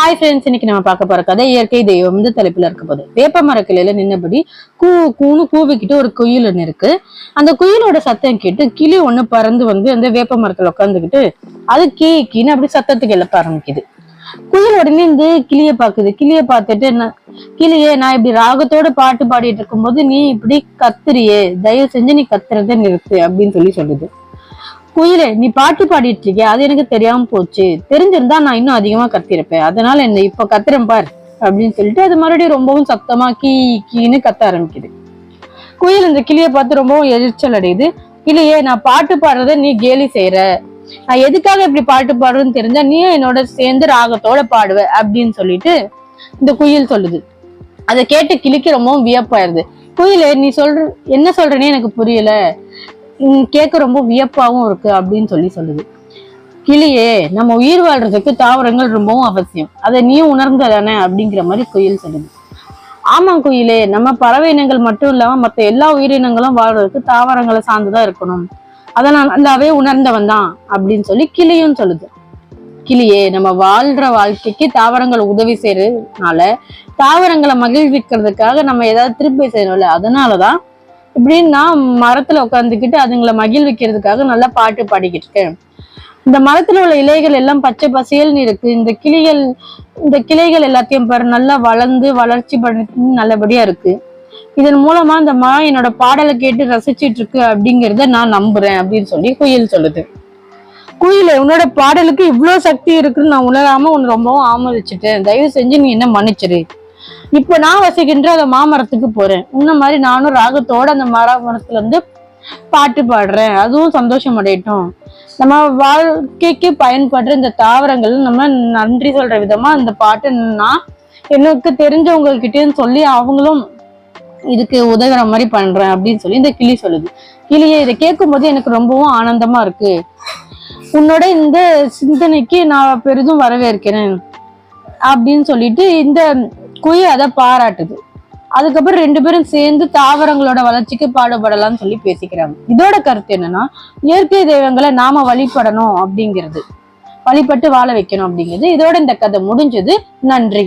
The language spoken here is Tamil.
ஹாய் ஃப்ரெண்ட்ஸ், இன்னைக்கு நம்ம பார்க்க போற கதை இயற்கை தெய்வம் இந்த தலைப்புல இருக்க போது. வேப்ப மரக்கிளையில நின்னபடி கூ கூன்னு கூவிக்கிட்டு ஒரு குயில் ஒண்ணு இருக்கு. அந்த குயிலோட சத்தம் கேட்டு கிளி ஒண்ணு பறந்து வந்து அந்த வேப்ப மரத்துல உட்காந்துக்கிட்டு அது கீன்னு அப்படி சத்தத்துக்கு எழுப்ப ஆரம்பிக்குது. குயில் உடனே இந்த கிளிய பாக்குது. கிளிய பார்த்துட்டு, கிளியே, நான் இப்படி ராகத்தோட பாட்டு பாடிட்டு இருக்கும் போது நீ இப்படி கத்துறியே, தயவு செஞ்சு நீ கத்துறத நிறுத்து அப்படின்னு சொல்லுது. குயிலே, நீ பாட்டு பாடிட்டு இருக்கிய, அது எனக்கு தெரியாம போச்சு. தெரிஞ்சிருந்தா நான் இன்னும் அதிகமா கத்திருப்பேன். அதனால என்ன இப்ப கத்துறேன் பார் அப்படின்னு சொல்லிட்டு அது மறுபடியும் ரொம்பவும் சத்தமா கீன்னு கத்த ஆரம்பிக்குது. குயில் இந்த கிளிய பார்த்து ரொம்பவும் எரிச்சல் அடையுது. கிளியே, நான் பாட்டு பாடுறத நீ கேலி செய்யற. நான் எதுக்காக இப்படி பாட்டு பாடுறேன்னு தெரிஞ்சா நீ என்னோட சேர்ந்து ராகத்தோட பாடுவ அப்படின்னு சொல்லிட்டு இந்த குயில் சொல்லுது. அதை கேட்டு கிளிக்கு ரொம்பவும் வியப்பாயிருது. குயிலே, நீ என்ன சொல்றேன்னு எனக்கு புரியல, கேட்க ரொம்ப வியப்பாவும் இருக்கு அப்படின்னு சொல்லுது. கிளியே, நம்ம உயிர் வாழ்றதுக்கு தாவரங்கள் ரொம்பவும் அவசியம், அதை நீயும் உணர்ந்ததானே அப்படிங்கிற மாதிரி குயில் சொல்லுது. ஆமா குயிலே, நம்ம பறவை இனங்கள் மட்டும் இல்லாம மற்ற எல்லா உயிரினங்களும் வாழ்றதுக்கு தாவரங்களை சார்ந்துதான் இருக்கணும், அதை நான் நல்லாவே உணர்ந்தவன் தான் அப்படின்னு சொல்லி கிளியும் சொல்லுது. கிளியே, நம்ம வாழ்ற வாழ்க்கைக்கு தாவரங்கள் உதவி செய்யறதுனால தாவரங்களை மகிழ்விக்கிறதுக்காக நம்ம ஏதாவது திருப்பி செய்யணும்ல, அதனாலதான் இப்படின்னு நான் மரத்துல உட்காந்துக்கிட்டு அதுங்களை மகிழ்விக்கிறதுக்காக நல்லா பாட்டு பாடிக்கிட்டு இருக்கேன். இந்த மரத்துல உள்ள இலைகள் எல்லாம் பச்சை பசேல்னு இருக்கு. இந்த கிளைகள் எல்லாத்தையும் பாரு, நல்லா வளர்ந்து வளர்ச்சி பண்ணி நல்லபடியா இருக்கு. இதன் மூலமா இந்த மரம் என்னோட பாடலை கேட்டு ரசிச்சிட்டு இருக்கு அப்படிங்கிறத நான் நம்புறேன் அப்படின்னு சொல்லி குயில் சொல்லுது. குயில, உன்னோட பாடலுக்கு இவ்வளவு சக்தி இருக்குன்னு நான் உணராம உன்னை ரொம்பவும் ஆமதிச்சுட்டேன். தயவு செஞ்சு நீ என்ன மன்னிச்சிரு. இப்ப நான் வசிக்கின்ற அந்த மாமரத்துக்கு போறேன். இந்த மாதிரி நானும் ராகத்தோட அந்த மரத்துல இருந்து பாட்டு பாடுறேன், அதுவும் சந்தோஷம் அடையட்டும். நம்ம வாழ்க்கைக்கு பயன்படுற இந்த தாவரங்கள் நம்ம நன்றி சொல்ற விதமா இந்த பாட்டு நான் எனக்கு தெரிஞ்சவங்ககிட்டயும் சொல்லி அவங்களும் இதுக்கு உதவுற மாதிரி பண்றேன் அப்படின்னு சொல்லி இந்த கிளி சொல்லுது. கிளியை இதை கேட்கும் போது எனக்கு ரொம்பவும் ஆனந்தமா இருக்கு. உன்னோட இந்த சிந்தனைக்கு நான் பெரிதும் வரவேற்கிறேன் அப்படின்னு சொல்லிட்டு இந்த குயில் அதை பாராட்டுது. அதுக்கப்புறம் ரெண்டு பேரும் சேர்ந்து தாவரங்களோட வளர்ச்சிக்கு பாடுபடலாம்னு சொல்லி பேசிக்கிறாங்க. இதோட கருத்து என்னன்னா, இயற்கை தெய்வங்களை நாம வழிபடணும் அப்படிங்கிறது, வழிபட்டு வாழ வைக்கணும் அப்படிங்கிறது. இதோட இந்த கதை முடிஞ்சது. நன்றி.